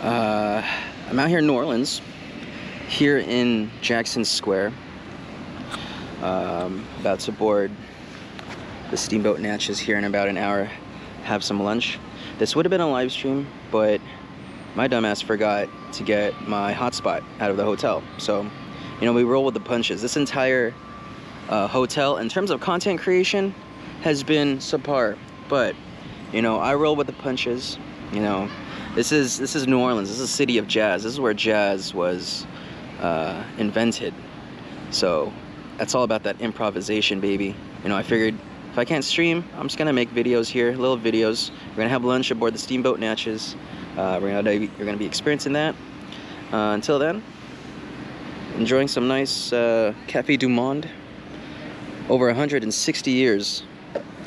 I'm out here in New Orleans, here in Jackson Square. About to board the steamboat Natchez here in about an hour, have some lunch. This would have been a live stream, but my dumbass forgot to get my hotspot out of the hotel. So, you know, we roll with the punches. This entire hotel, in terms of content creation, has been subpar. But, you know, I roll with the punches. You know, this is New Orleans. This is a city of jazz. This is where jazz was invented. So that's all about that improvisation, baby. You know, I figured if I can't stream, I'm just gonna make videos here, little videos. We're gonna have lunch aboard the steamboat Natchez. You're gonna be experiencing that. Until then, enjoying some nice Café du Monde. Over 160 years.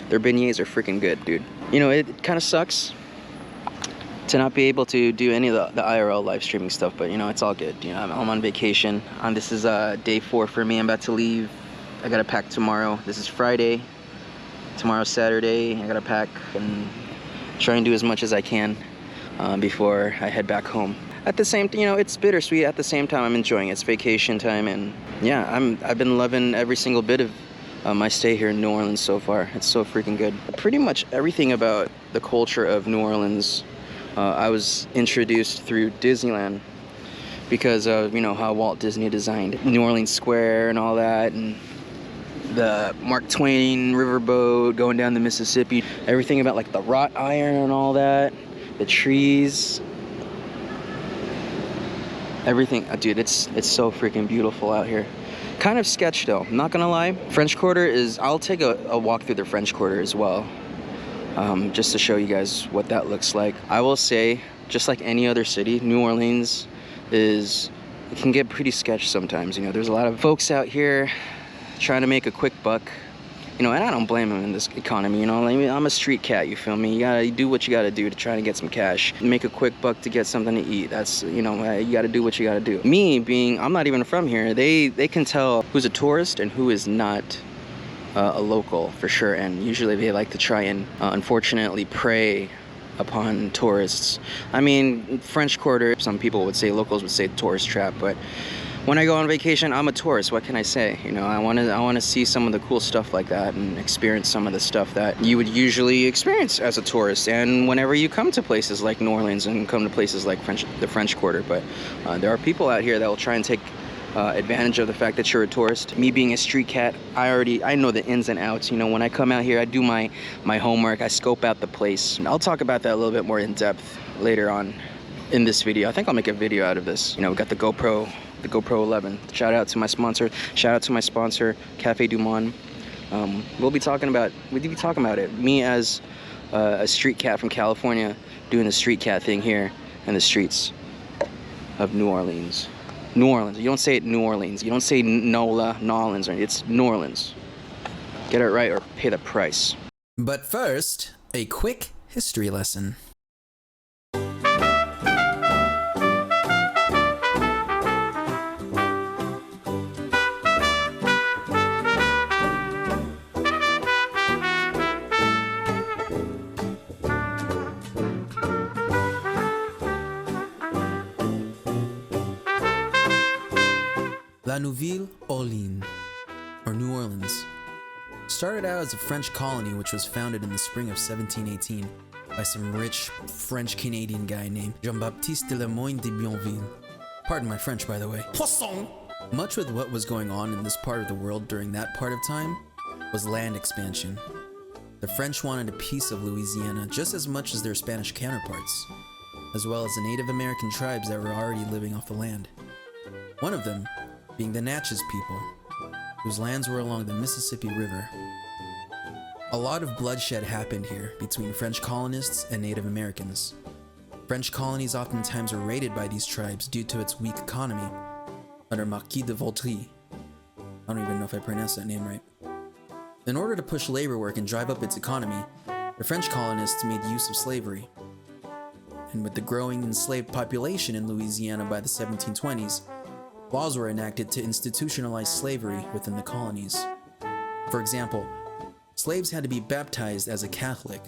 Their beignets are freaking good, dude. You know, it kind of sucks to not be able to do any of the IRL live streaming stuff, but you know, it's all good. You know, I'm on vacation. This is day 4 for me. I'm about to leave. I gotta pack tomorrow. This is Friday. Tomorrow's Saturday. I gotta pack and try and do as much as I can before I head back home. At the same, you know, it's bittersweet. At the same time, I'm enjoying it. It's vacation time, and yeah, I've been loving every single bit of my stay here in New Orleans so far. It's so freaking good. Pretty much everything about the culture of New Orleans, I was introduced through Disneyland because of, you know, how Walt Disney designed New Orleans Square and all that, and the Mark Twain riverboat going down the Mississippi. Everything about like the wrought iron and all that, the trees, everything. Dude, it's so freaking beautiful out here. Kind of sketch though, I'm not gonna lie. French Quarter is, I'll take a walk through the French Quarter as well, just to show you guys what that looks like. I will say, just like any other city, New Orleans it can get pretty sketch sometimes. You know, there's a lot of folks out here trying to make a quick buck. You know, and I don't blame them in this economy. You know, I mean, I'm a street cat, you feel me? You gotta do what you gotta do to try to get some cash. Make a quick buck to get something to eat. That's, you know, you gotta do what you gotta do. Me being, I'm not even from here, they can tell who's a tourist and who is not a local, for sure. And usually they like to try and, unfortunately, prey upon tourists. I mean, French Quarter, some people would say, locals would say tourist trap, but when I go on vacation, I'm a tourist. What can I say? You know, I want to see some of the cool stuff like that and experience some of the stuff that you would usually experience as a tourist. And whenever you come to places like New Orleans and come to places like the French Quarter, but there are people out here that will try and take advantage of the fact that you're a tourist. Me being a street cat, I know the ins and outs. You know, when I come out here, I do my homework. I scope out the place. And I'll talk about that a little bit more in depth later on in this video. I think I'll make a video out of this. You know, we got the GoPro 11. Shout out to my sponsor. Shout out to my sponsor, Café du Monde. We'll be talking about it. Me as a street cat from California doing the street cat thing here in the streets of New Orleans. New Orleans. You don't say it New Orleans. You don't say NOLA, Nolans. It's New Orleans. Get it right or pay the price. But first, a quick history lesson. La Nouvelle-Orléans, or New Orleans, started out as a French colony which was founded in the spring of 1718 by some rich French-Canadian guy named Jean-Baptiste de la Moine de Bienville. Pardon my French, by the way. Poisson! Much with what was going on in this part of the world during that part of time was land expansion. The French wanted a piece of Louisiana just as much as their Spanish counterparts, as well as the Native American tribes that were already living off the land. One of them being the Natchez people, whose lands were along the Mississippi River. A lot of bloodshed happened here between French colonists and Native Americans. French colonies oftentimes were raided by these tribes due to its weak economy under Marquis de Vautry. I don't even know if I pronounced that name right. In order to push labor work and drive up its economy, the French colonists made use of slavery. And with the growing enslaved population in Louisiana by the 1720s, laws were enacted to institutionalize slavery within the colonies. For example, slaves had to be baptized as a Catholic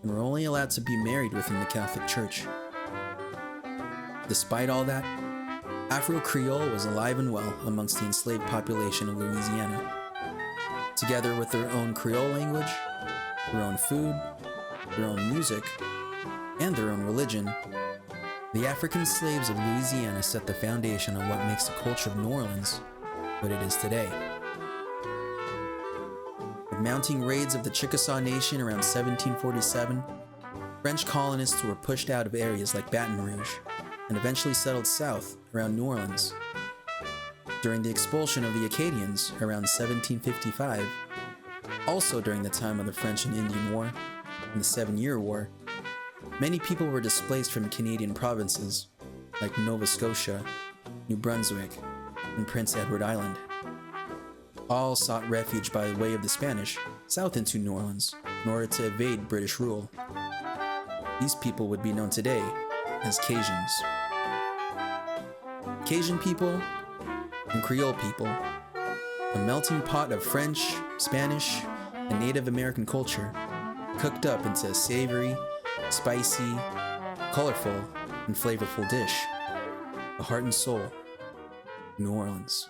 and were only allowed to be married within the Catholic Church. Despite all that, Afro-Creole was alive and well amongst the enslaved population of Louisiana. Together with their own Creole language, their own food, their own music, and their own religion, the African slaves of Louisiana set the foundation on what makes the culture of New Orleans what it is today. With mounting raids of the Chickasaw Nation around 1747, French colonists were pushed out of areas like Baton Rouge and eventually settled south around New Orleans. During the expulsion of the Acadians around 1755, also during the time of the French and Indian War and the 7-Year War, many people were displaced from Canadian provinces like Nova Scotia, New Brunswick, and Prince Edward Island. All sought refuge by way of the Spanish south into New Orleans in order to evade British rule. These people would be known today as Cajuns. Cajun people and Creole people, a melting pot of French, Spanish, and Native American culture, cooked up into a savory, spicy, colorful, and flavorful dish, the heart and soul of New Orleans.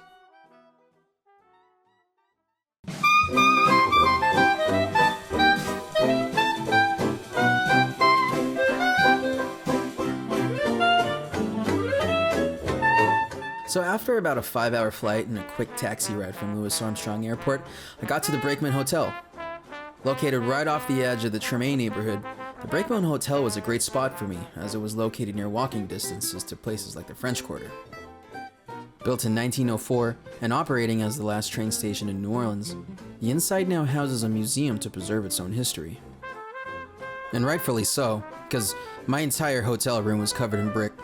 So after about a 5-hour flight and a quick taxi ride from Louis Armstrong Airport, I got to the Brakeman Hotel. Located right off the edge of the Tremaine neighborhood, the Brakeman Hotel was a great spot for me, as it was located near walking distances to places like the French Quarter. Built in 1904 and operating as the last train station in New Orleans, the inside now houses a museum to preserve its own history. And rightfully so, because my entire hotel room was covered in brick.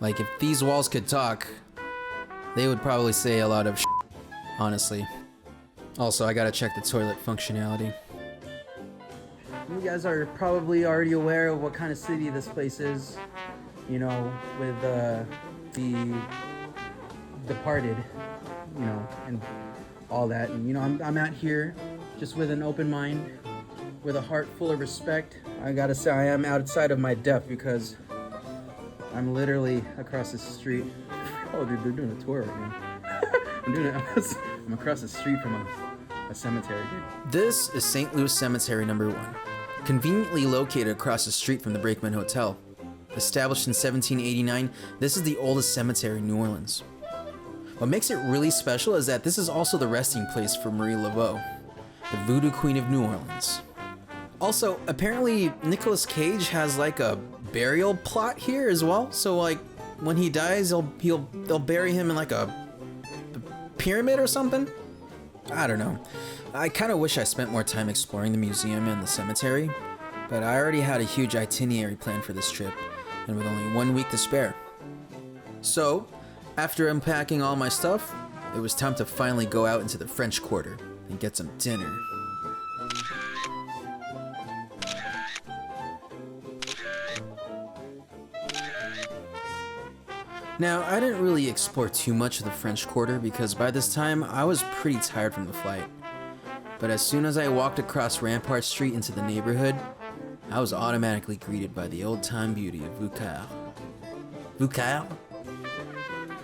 Like, if these walls could talk, they would probably say a lot of shit, honestly. Also, I gotta check the toilet functionality. You guys are probably already aware of what kind of city this place is, you know, with the Departed, you know, and all that. And, you know, I'm out here just with an open mind, with a heart full of respect. I gotta say, I am outside of my depth because I'm literally across the street. Oh, dude, they're doing a tour right now. I'm across the street from a cemetery, dude. This is St. Louis Cemetery number 1, conveniently located across the street from the Brakeman Hotel. Established in 1789, this is the oldest cemetery in New Orleans. What makes it really special is that this is also the resting place for Marie Laveau, the Voodoo Queen of New Orleans. Also, apparently Nicolas Cage has like a burial plot here as well. So like when he dies, they'll bury him in like a pyramid or something. I don't know. I kind of wish I spent more time exploring the museum and the cemetery, but I already had a huge itinerary planned for this trip, and with only 1 week to spare. So, after unpacking all my stuff, it was time to finally go out into the French Quarter and get some dinner. Now, I didn't really explore too much of the French Quarter because by this time I was pretty tired from the flight. But as soon as I walked across Rampart Street into the neighborhood, I was automatically greeted by the old-time beauty of Vauquer. Vauquer?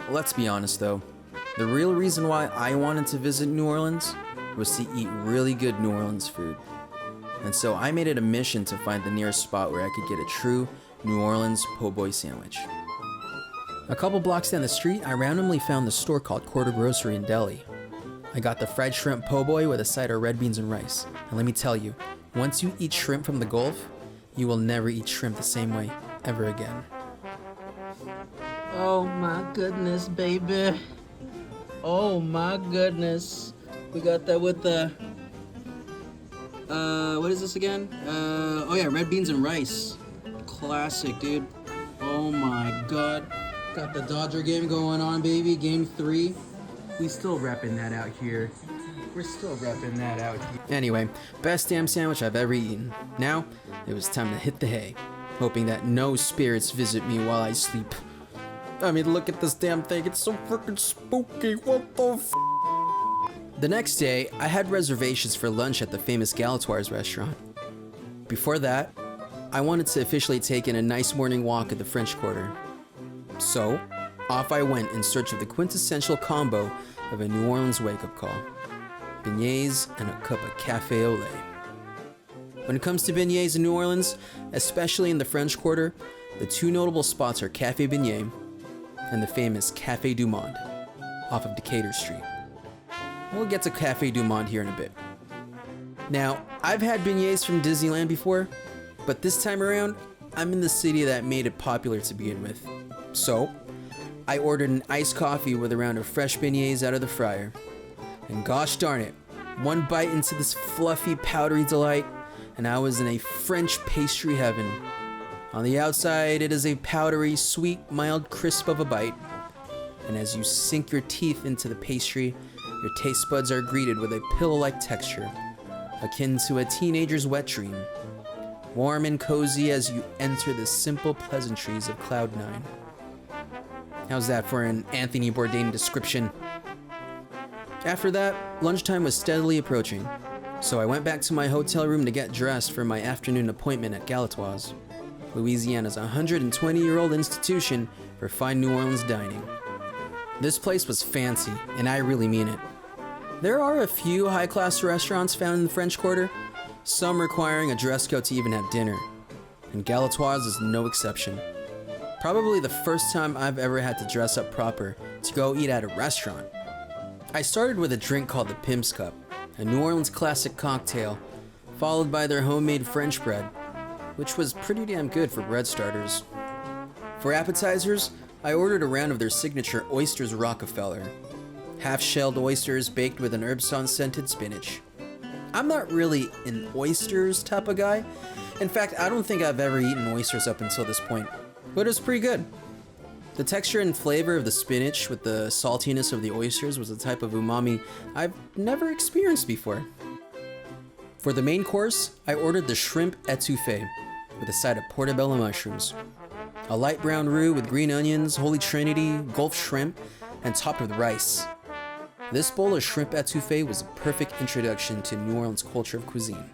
Let's be honest though, the real reason why I wanted to visit New Orleans was to eat really good New Orleans food. And so I made it a mission to find the nearest spot where I could get a true New Orleans po' boy sandwich. A couple blocks down the street, I randomly found the store called Quarter Grocery and Deli. I got the fried shrimp po' boy with a side of red beans and rice. And let me tell you, once you eat shrimp from the Gulf, you will never eat shrimp the same way ever again. Oh my goodness, baby. Oh my goodness. We got that with the, what is this again? Oh yeah, red beans and rice. Classic, dude. Oh my god. Got the Dodger game going on, baby. Game 3. We still repping that out here. We're still repping that out here. Anyway, best damn sandwich I've ever eaten. Now, it was time to hit the hay, hoping that no spirits visit me while I sleep. I mean, look at this damn thing. It's so freaking spooky. What the f***? The next day, I had reservations for lunch at the famous Galatoire's restaurant. Before that, I wanted to officially take in a nice morning walk at the French Quarter. So, off I went in search of the quintessential combo of a New Orleans wake-up call. Beignets and a cup of cafe au lait. When it comes to beignets in New Orleans, especially in the French Quarter, the two notable spots are Cafe Beignet and the famous Cafe du Monde off of Decatur Street. We'll get to Cafe du Monde here in a bit. Now, I've had beignets from Disneyland before, but this time around, I'm in the city that made it popular to begin with. So, I ordered an iced coffee with a round of fresh beignets out of the fryer. And gosh darn it, one bite into this fluffy, powdery delight, and I was in a French pastry heaven. On the outside, it is a powdery, sweet, mild crisp of a bite. And as you sink your teeth into the pastry, your taste buds are greeted with a pillow-like texture, akin to a teenager's wet dream. Warm and cozy as you enter the simple pleasantries of Cloud 9. How's that for an Anthony Bourdain description? After that, lunchtime was steadily approaching, so I went back to my hotel room to get dressed for my afternoon appointment at Galatoire's, Louisiana's 120-year-old institution for fine New Orleans dining. This place was fancy, and I really mean it. There are a few high-class restaurants found in the French Quarter, some requiring a dress code to even have dinner, and Galatoire's is no exception. Probably the first time I've ever had to dress up proper to go eat at a restaurant. I started with a drink called the Pimp's Cup, a New Orleans classic cocktail, followed by their homemade French bread, which was pretty damn good for bread starters. For appetizers, I ordered a round of their signature Oysters Rockefeller, half-shelled oysters baked with an herb-scented spinach. I'm not really an oysters type of guy. In fact, I don't think I've ever eaten oysters up until this point, but it was pretty good. The texture and flavor of the spinach with the saltiness of the oysters was a type of umami I've never experienced before. For the main course, I ordered the shrimp etouffee with a side of portobello mushrooms, a light brown roux with green onions, holy trinity, Gulf shrimp, and topped with rice. This bowl of shrimp etouffee was a perfect introduction to New Orleans culture of cuisine.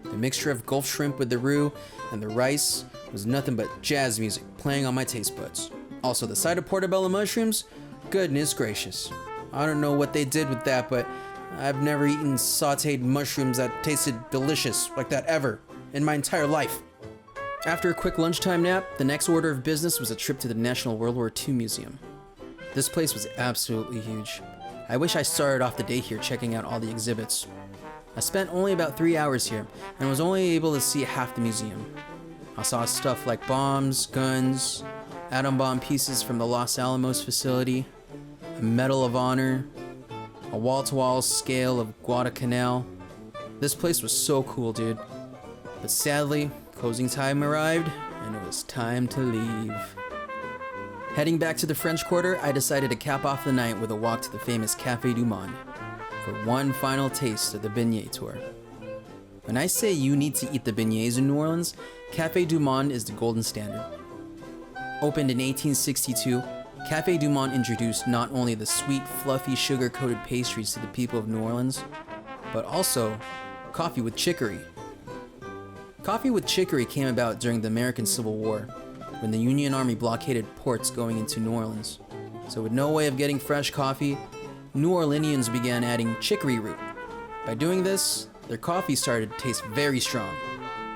The mixture of Gulf shrimp with the roux and the rice was nothing but jazz music playing on my taste buds. Also, the side of portobello mushrooms, goodness gracious. I don't know what they did with that, but I've never eaten sauteed mushrooms that tasted delicious like that ever in my entire life. After a quick lunchtime nap, the next order of business was a trip to the National World War II Museum. This place was absolutely huge. I wish I started off the day here checking out all the exhibits. I spent only about 3 hours here and was only able to see half the museum. I saw stuff like bombs, guns, atom bomb pieces from the Los Alamos facility, a Medal of Honor, a wall-to-wall scale of Guadalcanal. This place was so cool, dude. But sadly, closing time arrived, and it was time to leave. Heading back to the French Quarter, I decided to cap off the night with a walk to the famous Cafe du Monde for one final taste of the beignet tour. When I say you need to eat the beignets in New Orleans, Cafe du Monde is the golden standard. Opened in 1862, Cafe du Monde introduced not only the sweet, fluffy, sugar-coated pastries to the people of New Orleans, but also coffee with chicory. Coffee with chicory came about during the American Civil War, when the Union Army blockaded ports going into New Orleans. So with no way of getting fresh coffee, New Orleanians began adding chicory root. By doing this, their coffee started to taste very strong,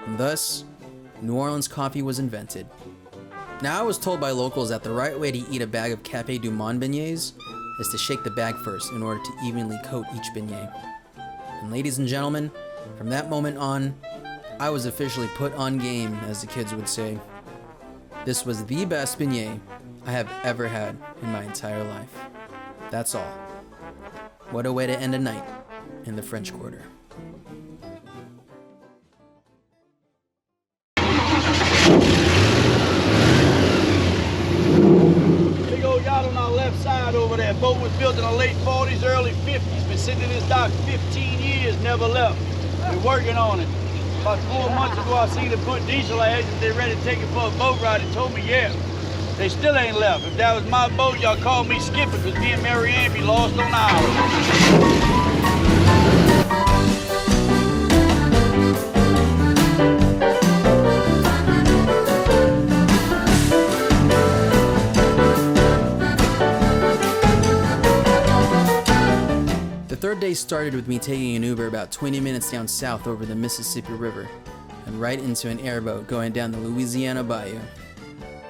and thus, New Orleans coffee was invented. Now, I was told by locals that the right way to eat a bag of Cafe du Monde beignets is to shake the bag first in order to evenly coat each beignet. And ladies and gentlemen, from that moment on, I was officially put on game, as the kids would say. This was the best beignet I have ever had in my entire life. That's all. What a way to end a night in the French Quarter. Big old yacht on our left side over there. Boat was built in the late 40s, early 50s. Been sitting in this dock 15 years, never left. We're working on it. About 4 months ago, I seen them put diesel ads and they're ready to take it for a boat ride. They told me, yeah, they still ain't left. If that was my boat, y'all call me skipper, because me and Mary Ann be lost on ours. day started with me taking an Uber about 20 minutes down south over the Mississippi River and right into an airboat going down the Louisiana Bayou.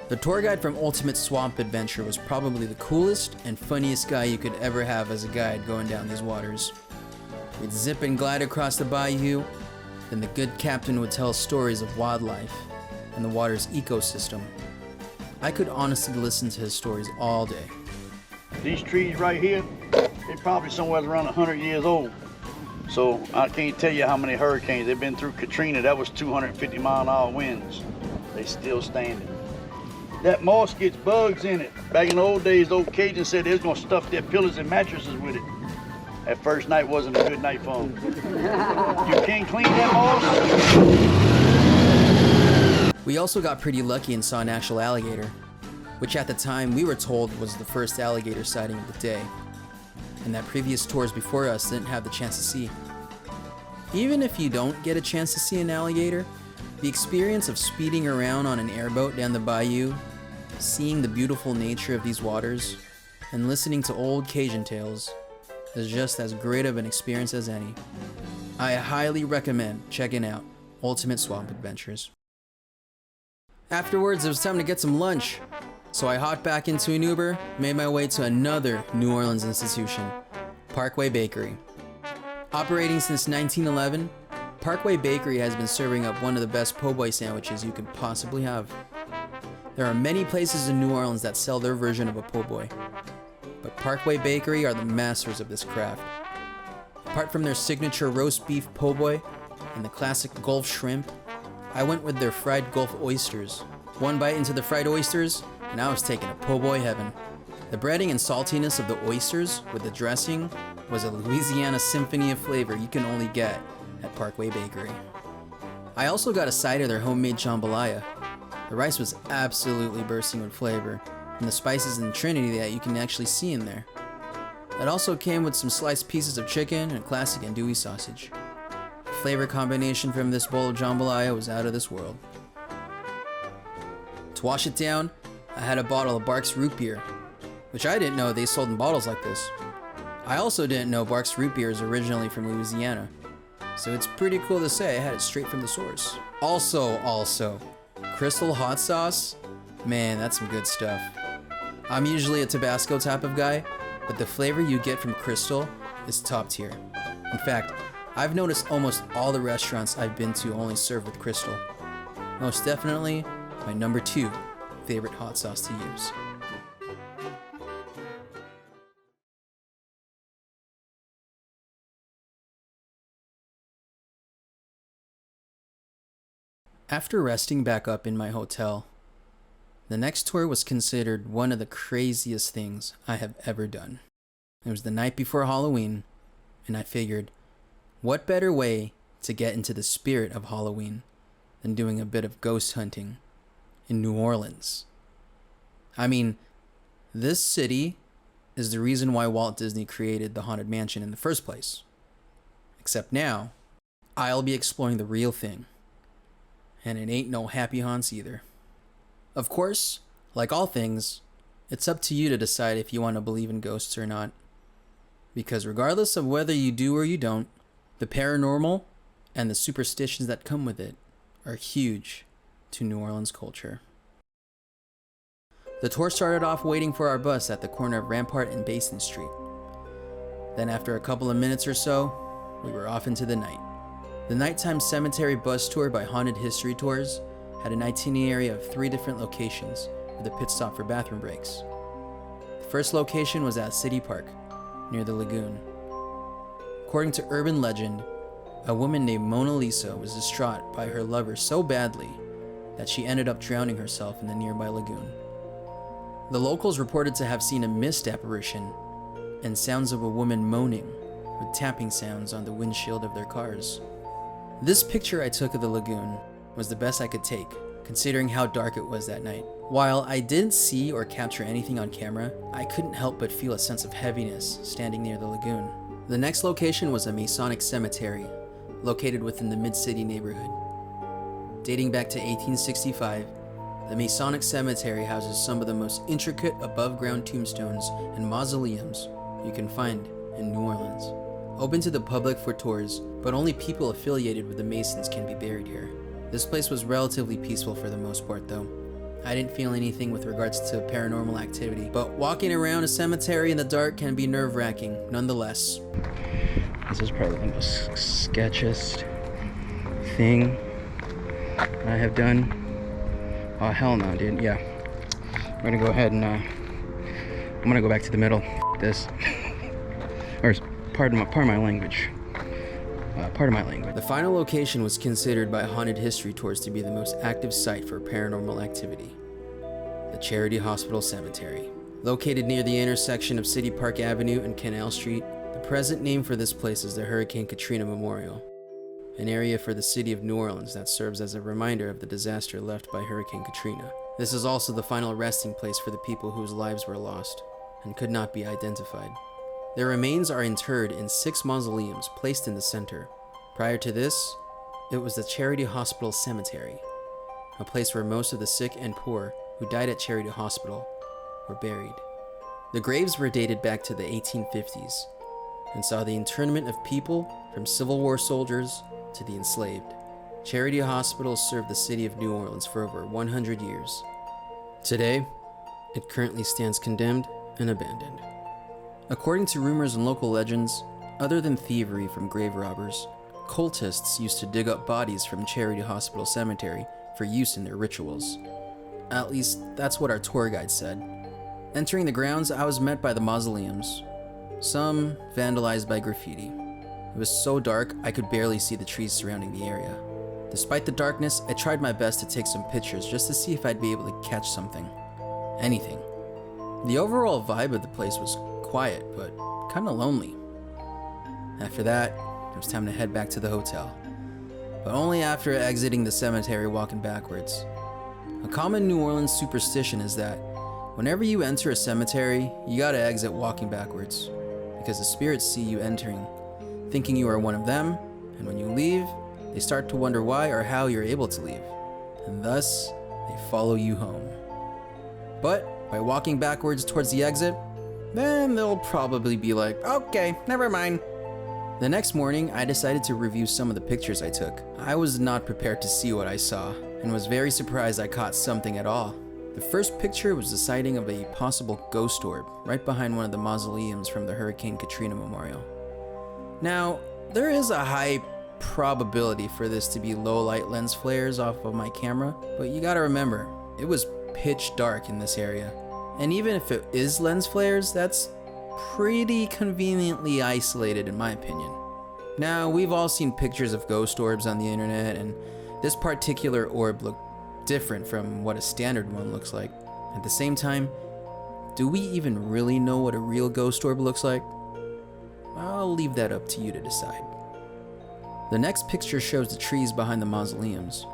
The tour guide from Ultimate Swamp Adventure was probably the coolest and funniest guy you could ever have as a guide going down these waters. We'd zip and glide across the bayou, then the good captain would tell stories of wildlife and the water's ecosystem. I could honestly listen to his stories all day. These trees right here, they're probably somewhere around 100 years old. So I can't tell you how many hurricanes they've been through. Katrina, that was 250 mile an hour winds. They still standing. That moss gets bugs in it. Back in the old days, the old Cajuns said they was gonna stuff their pillows and mattresses with it. That first night wasn't a good night for them. You can't clean that moss. We also got pretty lucky and saw an actual alligator, which at the time we were told was the first alligator sighting of the day, and that previous tours before us didn't have the chance to see. Even if you don't get a chance to see an alligator, the experience of speeding around on an airboat down the bayou, seeing the beautiful nature of these waters, and listening to old Cajun tales is just as great of an experience as any. I highly recommend checking out Ultimate Swamp Adventures. Afterwards, it was time to get some lunch, so I hopped back into an Uber, made my way to another New Orleans institution, Parkway Bakery. Operating since 1911, Parkway Bakery has been serving up one of the best po' boy sandwiches you could possibly have. There are many places in New Orleans that sell their version of a po' boy, but Parkway Bakery are the masters of this craft. Apart from their signature roast beef po' boy and the classic Gulf shrimp, I went with their fried Gulf oysters. One bite into the fried oysters, and I was taking a po' boy heaven. The breading and saltiness of the oysters with the dressing was a Louisiana symphony of flavor you can only get at Parkway Bakery. I also got a side of their homemade jambalaya. The rice was absolutely bursting with flavor, and the spices and trinity that you can actually see in there. It also came with some sliced pieces of chicken and classic andouille sausage. The flavor combination from this bowl of jambalaya was out of this world. To wash it down, I had a bottle of Barks root beer, which I didn't know they sold in bottles like this. I also didn't know Barks root beer is originally from Louisiana, so it's pretty cool to say I had it straight from the source. Also, Crystal hot sauce? Man, that's some good stuff. I'm usually a Tabasco type of guy, but the flavor you get from Crystal is top tier. In fact, I've noticed almost all the restaurants I've been to only serve with Crystal. Most definitely, my number 2 favorite hot sauce to use. After resting back up in my hotel, the next tour was considered one of the craziest things I have ever done. It was the night before Halloween, and I figured, what better way to get into the spirit of Halloween than doing a bit of ghost hunting in New Orleans? I mean, this city is the reason why Walt Disney created the Haunted Mansion in the first place. Except now, I'll be exploring the real thing. And it ain't no happy haunts either. Of course, like all things, it's up to you to decide if you want to believe in ghosts or not. Because regardless of whether you do or you don't, the paranormal and the superstitions that come with it are huge to New Orleans culture. The tour started off waiting for our bus at the corner of Rampart and Basin Street. Then after a couple of minutes or so, we were off into the night. The nighttime cemetery bus tour by Haunted History Tours had an itinerary of 3 different locations with a pit stop for bathroom breaks. The first location was at City Park, near the lagoon. According to urban legend, a woman named Mona Lisa was distraught by her lover so badly that she ended up drowning herself in the nearby lagoon. The locals reported to have seen a mist apparition and sounds of a woman moaning with tapping sounds on the windshield of their cars. This picture I took of the lagoon was the best I could take, considering how dark it was that night. While I didn't see or capture anything on camera, I couldn't help but feel a sense of heaviness standing near the lagoon. The next location was a Masonic cemetery, located within the Mid-City neighborhood. Dating back to 1865, the Masonic cemetery houses some of the most intricate above-ground tombstones and mausoleums you can find in New Orleans. open to the public for tours, but only people affiliated with the Masons can be buried here. This place was relatively peaceful for the most part though. I didn't feel anything with regards to paranormal activity, but walking around a cemetery in the dark can be nerve-wracking nonetheless. This is probably the most sketchiest thing I have done. Oh hell no, dude. Yeah, I'm gonna go ahead and I'm gonna go back to the middle. This, or pardon my language. Pardon my language. The final location was considered by Haunted History Tours to be the most active site for paranormal activity. The Charity Hospital Cemetery. Located near the intersection of City Park Avenue and Canal Street, the present name for this place is the Hurricane Katrina Memorial, an area for the city of New Orleans that serves as a reminder of the disaster left by Hurricane Katrina. This is also the final resting place for the people whose lives were lost and could not be identified. Their remains are interred in 6 mausoleums placed in the center. Prior to this, it was the Charity Hospital Cemetery, a place where most of the sick and poor who died at Charity Hospital were buried. The graves were dated back to the 1850s and saw the internment of people from Civil War soldiers to the enslaved. Charity Hospital served the city of New Orleans for over 100 years. Today, it currently stands condemned and abandoned. According to rumors and local legends, other than thievery from grave robbers, cultists used to dig up bodies from Charity Hospital Cemetery for use in their rituals. At least, that's what our tour guide said. Entering the grounds, I was met by the mausoleums, some vandalized by graffiti. It was so dark, I could barely see the trees surrounding the area. Despite the darkness, I tried my best to take some pictures just to see if I'd be able to catch something. Anything. The overall vibe of the place was quiet, but kinda lonely. After that, it was time to head back to the hotel. But only after exiting the cemetery walking backwards. A common New Orleans superstition is that whenever you enter a cemetery, you gotta exit walking backwards, because the spirits see you entering, thinking you are one of them, and when you leave, they start to wonder why or how you're able to leave, and thus, they follow you home. But by walking backwards towards the exit, then they'll probably be like, okay, never mind. The next morning, I decided to review some of the pictures I took. I was not prepared to see what I saw, and was very surprised I caught something at all. The first picture was the sighting of a possible ghost orb right behind one of the mausoleums from the Hurricane Katrina Memorial. Now, there is a high probability for this to be low light lens flares off of my camera, but you gotta remember, it was pitch dark in this area. And even if it is lens flares, that's pretty conveniently isolated in my opinion. Now, we've all seen pictures of ghost orbs on the internet, and this particular orb looked different from what a standard one looks like. At the same time, do we even really know what a real ghost orb looks like? I'll leave that up to you to decide. The next picture shows the trees behind the mausoleums.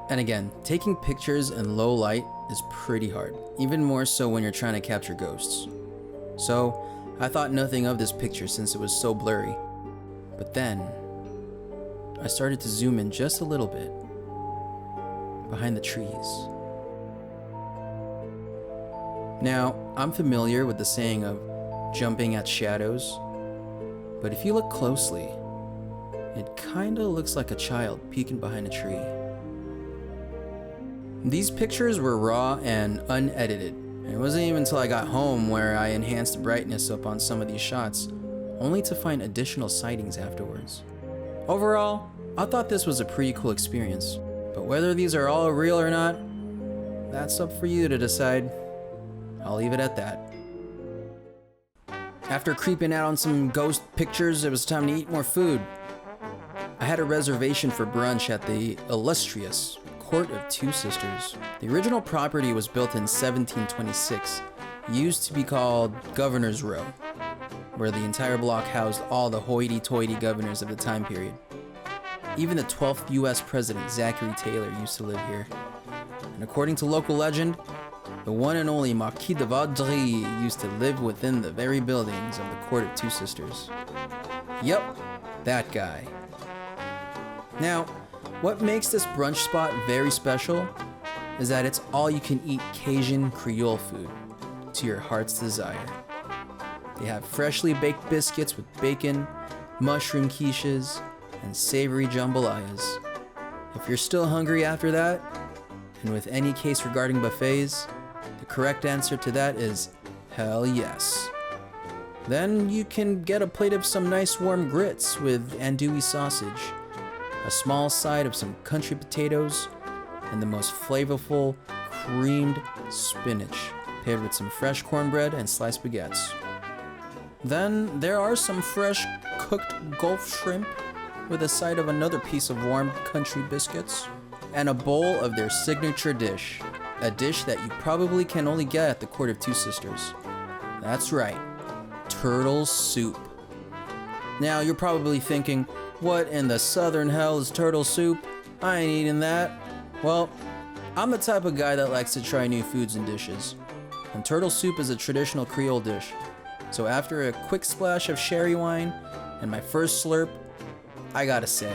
And again, taking pictures in low light is pretty hard, even more so when you're trying to capture ghosts. So, I thought nothing of this picture since it was so blurry. But then, I started to zoom in just a little bit, behind the trees. Now, I'm familiar with the saying of jumping at shadows, but if you look closely, it kinda looks like a child peeking behind a tree. These pictures were raw and unedited, and it wasn't even until I got home where I enhanced the brightness up on some of these shots, only to find additional sightings afterwards. Overall, I thought this was a pretty cool experience, but whether these are all real or not, that's up for you to decide. I'll leave it at that. After creeping out on some ghost pictures, it was time to eat more food. I had a reservation for brunch at the illustrious Court of Two Sisters. The original property was built in 1726, used to be called Governor's Row, where the entire block housed all the hoity-toity governors of the time period. Even the 12th US President Zachary Taylor used to live here. And according to local legend, the one and only Marquis de Vaudreuil used to live within the very buildings of the Court of Two Sisters. Yep, that guy. Now, what makes this brunch spot very special is that it's all you can eat Cajun Creole food to your heart's desire. They have freshly baked biscuits with bacon, mushroom quiches, and savory jambalayas. If you're still hungry after that, and with any case regarding buffets, the correct answer to that is hell yes. Then you can get a plate of some nice warm grits with andouille sausage, a small side of some country potatoes, and the most flavorful creamed spinach, paired with some fresh cornbread and sliced baguettes. Then there are some fresh cooked Gulf shrimp with a side of another piece of warm country biscuits, and a bowl of their signature dish, a dish that you probably can only get at the Court of Two Sisters. That's right, turtle soup. Now you're probably thinking, what in the southern hell is turtle soup? I ain't eating that. Well, I'm the type of guy that likes to try new foods and dishes, and turtle soup is a traditional Creole dish. So after a quick splash of sherry wine and my first slurp, I gotta say,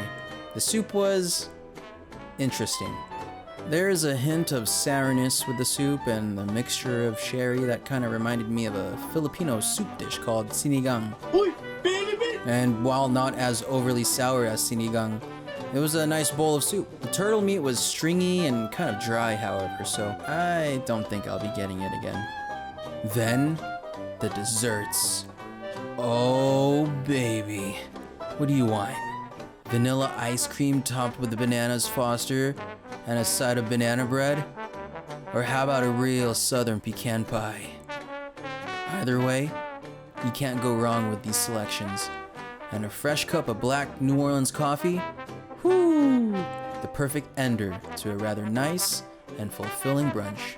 the soup was interesting. There is a hint of sourness with the soup and the mixture of sherry that kind of reminded me of a Filipino soup dish called sinigang. And while not as overly sour as sinigang, it was a nice bowl of soup. The turtle meat was stringy and kind of dry, however, so I don't think I'll be getting it again. Then, the desserts. Oh baby, what do you want? Vanilla ice cream topped with the bananas Foster and a side of banana bread? Or how about a real southern pecan pie? Either way, you can't go wrong with these selections. And a fresh cup of black New Orleans coffee? Whoo! The perfect ender to a rather nice and fulfilling brunch.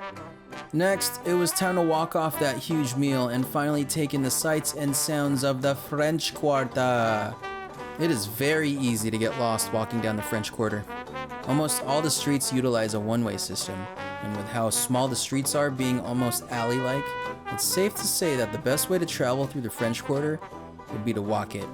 Next, it was time to walk off that huge meal and finally take in the sights and sounds of the French Quarter. It is very easy to get lost walking down the French Quarter. Almost all the streets utilize a one-way system, and with how small the streets are being almost alley-like, it's safe to say that the best way to travel through the French Quarter would be to walk it.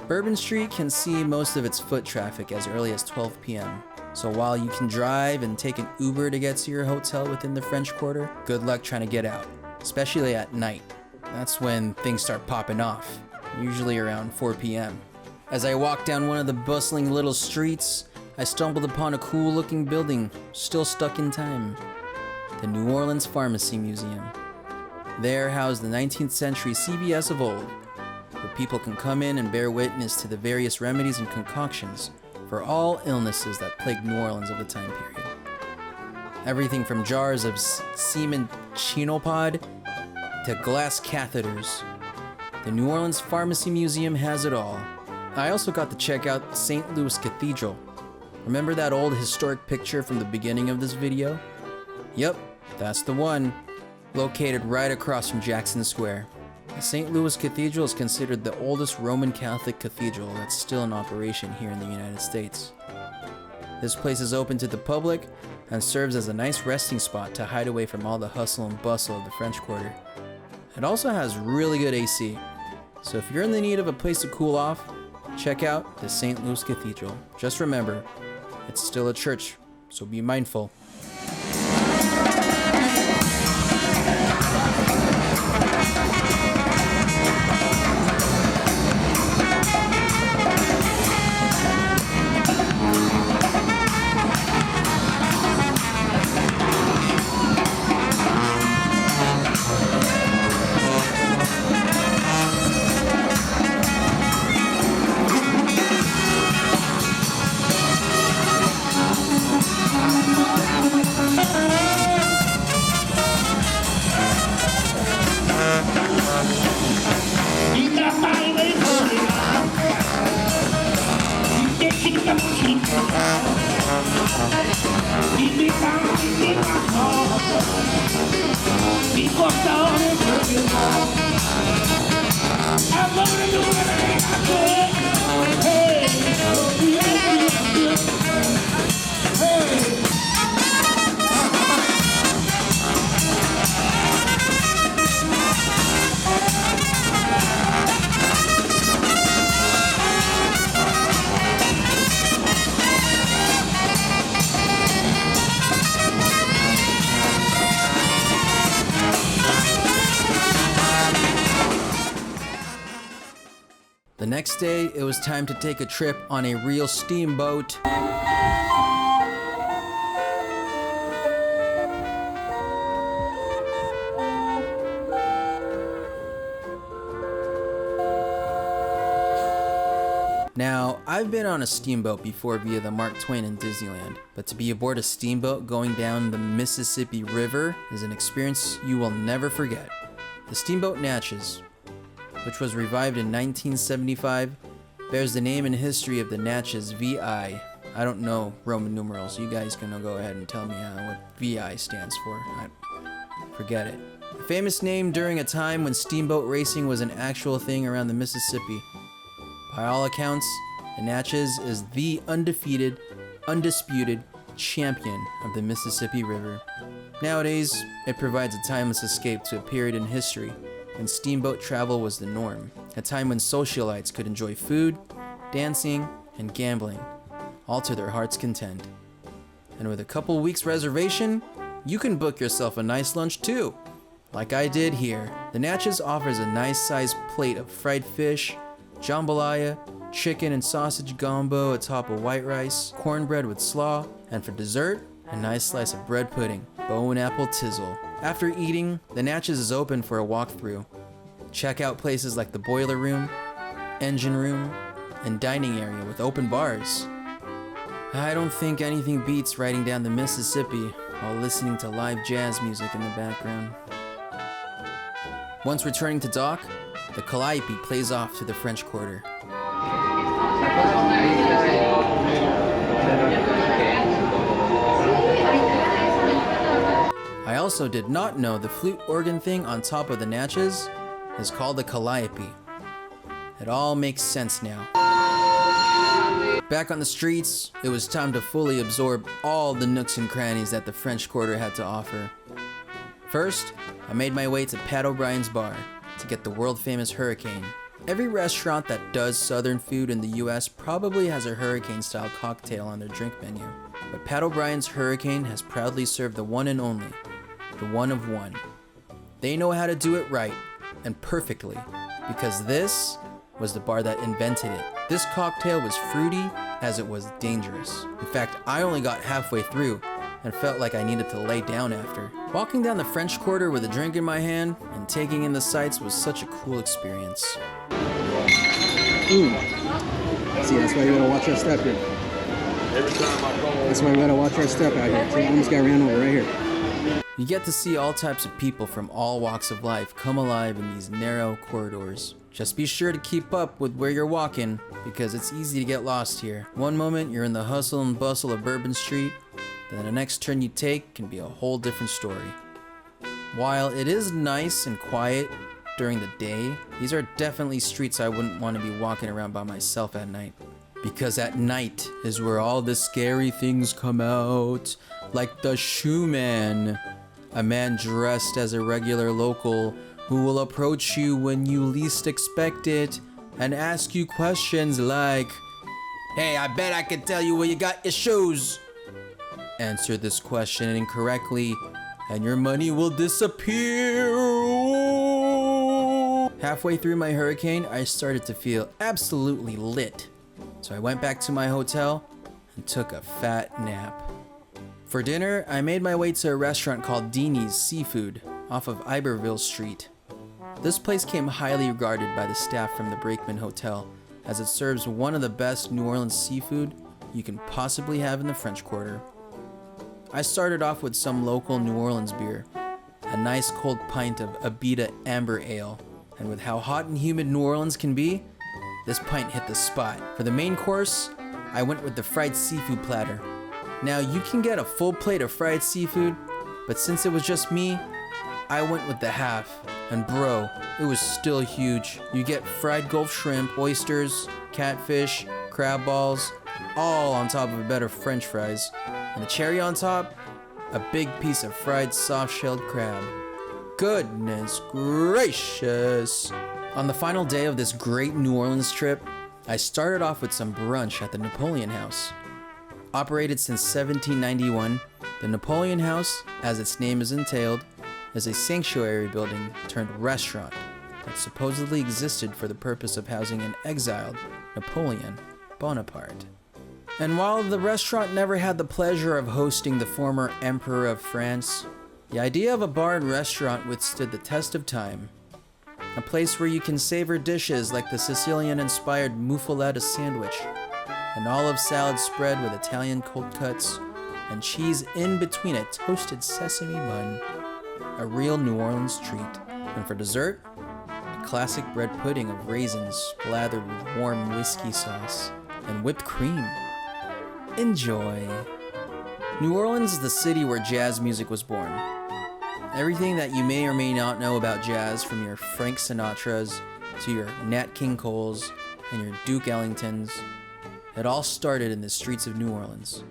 Bourbon Street can see most of its foot traffic as early as 12 p.m. So while you can drive and take an Uber to get to your hotel within the French Quarter, good luck trying to get out, especially at night. That's when things start popping off, usually around 4 p.m. As I walked down one of the bustling little streets, I stumbled upon a cool looking building, still stuck in time. The New Orleans Pharmacy Museum. There housed the 19th century CVS of old, where people can come in and bear witness to the various remedies and concoctions for all illnesses that plagued New Orleans of the time period. Everything from jars of semen chinopod to glass catheters. The New Orleans Pharmacy Museum has it all. I also got to check out St. Louis Cathedral. Remember that old historic picture from the beginning of this video? Yep, that's the one, located right across from Jackson Square. The St. Louis Cathedral is considered the oldest Roman Catholic cathedral that's still in operation here in the United States. This place is open to the public and serves as a nice resting spot to hide away from all the hustle and bustle of the French Quarter. It also has really good AC, so if you're in the need of a place to cool off, check out the St. Louis Cathedral. Just remember, it's still a church, so be mindful. The next day, it was time to take a trip on a real steamboat. Now, I've been on a steamboat before via the Mark Twain in Disneyland, but to be aboard a steamboat going down the Mississippi River is an experience you will never forget. The steamboat Natchez, which was revived in 1975, bears the name and history of the Natchez VI. I don't know Roman numerals. You guys can go ahead and tell me what VI stands for. Forget it. A famous name during a time when steamboat racing was an actual thing around the Mississippi. By all accounts, the Natchez is the undefeated, undisputed champion of the Mississippi River. Nowadays, it provides a timeless escape to a period in history when steamboat travel was the norm, a time when socialites could enjoy food, dancing, and gambling, all to their heart's content. And with a couple weeks reservation, you can book yourself a nice lunch too. Like I did here, the Natchez offers a nice sized plate of fried fish, jambalaya, chicken and sausage gumbo atop of white rice, cornbread with slaw, and for dessert, a nice slice of bread pudding, bow and apple tizzle. After eating, the Natchez is open for a walkthrough. Check out places like the boiler room, engine room, and dining area with open bars. I don't think anything beats riding down the Mississippi while listening to live jazz music in the background. Once returning to dock, the Calliope plays off to the French Quarter. I also did not know the flute organ thing on top of the Natchez is called the Calliope. It all makes sense now. Back on the streets, it was time to fully absorb all the nooks and crannies that the French Quarter had to offer. First, I made my way to Pat O'Brien's bar to get the world-famous Hurricane. Every restaurant that does Southern food in the US probably has a Hurricane-style cocktail on their drink menu. But Pat O'Brien's Hurricane has proudly served the one and only, the one of one. They know how to do it right, and perfectly, because this was the bar that invented it. This cocktail was fruity as it was dangerous. In fact, I only got halfway through and felt like I needed to lay down after. Walking down the French Quarter with a drink in my hand and taking in the sights was such a cool experience. See, that's why you gotta watch our step here. That's why we gotta watch our step out here. See, I almost got ran over right here. You get to see all types of people from all walks of life come alive in these narrow corridors. Just be sure to keep up with where you're walking, because it's easy to get lost here. One moment you're in the hustle and bustle of Bourbon Street, then the next turn you take can be a whole different story. While it is nice and quiet during the day, these are definitely streets I wouldn't want to be walking around by myself at night. Because at night is where all the scary things come out, like the shoe man, a man dressed as a regular local who will approach you when you least expect it and ask you questions like, "Hey, I bet I can tell you where you got your shoes." Answer this question incorrectly and your money will disappear. Halfway through my Hurricane, I started to feel absolutely lit. So I went back to my hotel and took a fat nap. For dinner, I made my way to a restaurant called Deanie's Seafood off of Iberville Street. This place came highly regarded by the staff from the Brakeman Hotel, as it serves one of the best New Orleans seafood you can possibly have in the French Quarter. I started off with some local New Orleans beer, a nice cold pint of Abita Amber Ale, and with how hot and humid New Orleans can be, this pint hit the spot. For the main course, I went with the fried seafood platter. Now you can get a full plate of fried seafood, but since it was just me, I went with the half, and bro, it was still huge. You get fried Gulf shrimp, oysters, catfish, crab balls, all on top of a bed of French fries, and the cherry on top, a big piece of fried soft-shelled crab. Goodness gracious! On the final day of this great New Orleans trip, I started off with some brunch at the Napoleon House. Operated since 1791, the Napoleon House, as its name is entailed, is a sanctuary building turned restaurant that supposedly existed for the purpose of housing an exiled Napoleon Bonaparte. And while the restaurant never had the pleasure of hosting the former Emperor of France, the idea of a bar and restaurant withstood the test of time. A place where you can savor dishes like the Sicilian-inspired muffaletta sandwich, an olive salad spread with Italian cold cuts, and cheese in between a toasted sesame bun. A real New Orleans treat. And for dessert, a classic bread pudding of raisins slathered with warm whiskey sauce and whipped cream. Enjoy. New Orleans is the city where jazz music was born. Everything that you may or may not know about jazz, from your Frank Sinatras to your Nat King Coles and your Duke Ellingtons, it all started in the streets of New Orleans.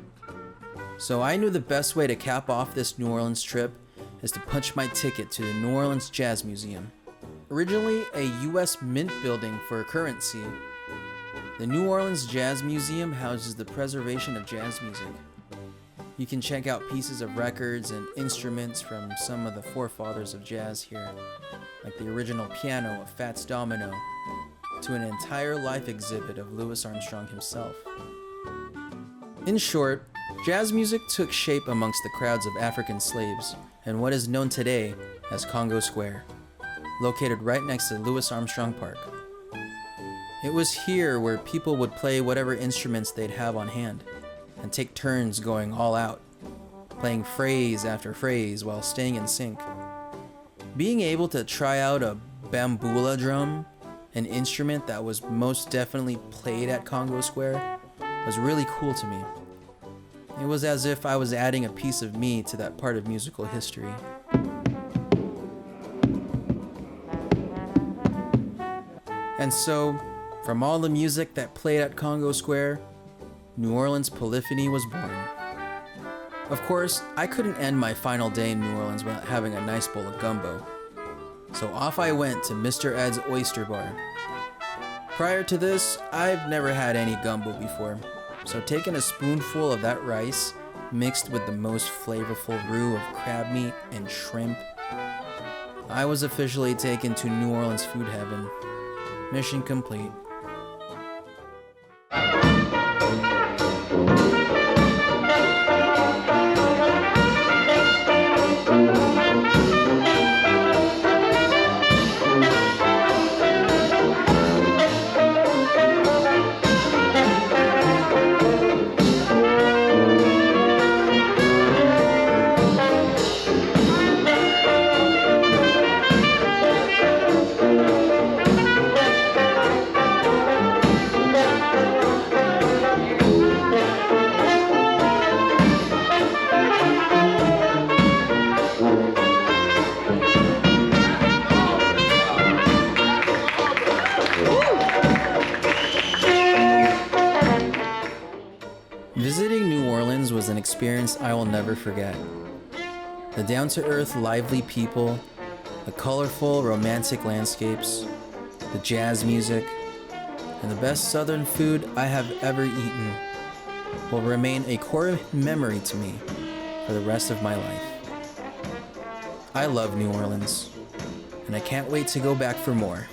So I knew the best way to cap off this New Orleans trip is to punch my ticket to the New Orleans Jazz Museum. Originally a U.S. Mint building for currency, the New Orleans Jazz Museum houses the preservation of jazz music. You can check out pieces of records and instruments from some of the forefathers of jazz here, like the original piano of Fats Domino, to an entire life exhibit of Louis Armstrong himself. In short, jazz music took shape amongst the crowds of African slaves in what is known today as Congo Square, located right next to Louis Armstrong Park. It was here where people would play whatever instruments they'd have on hand and take turns going all out, playing phrase after phrase while staying in sync. Being able to try out a bamboula drum, an instrument that was most definitely played at Congo Square, was really cool to me. It was as if I was adding a piece of me to that part of musical history. And so, from all the music that played at Congo Square, New Orleans polyphony was born. Of course, I couldn't end my final day in New Orleans without having a nice bowl of gumbo. So off I went to Mr. Ed's Oyster Bar. Prior to this, I've never had any gumbo before, so taking a spoonful of that rice mixed with the most flavorful roux of crab meat and shrimp, I was officially taken to New Orleans food heaven. Mission complete. Visiting New Orleans was an experience I will never forget. The down-to-earth, lively people, the colorful, romantic landscapes, the jazz music, and the best southern food I have ever eaten will remain a core memory to me for the rest of my life. I love New Orleans, and I can't wait to go back for more.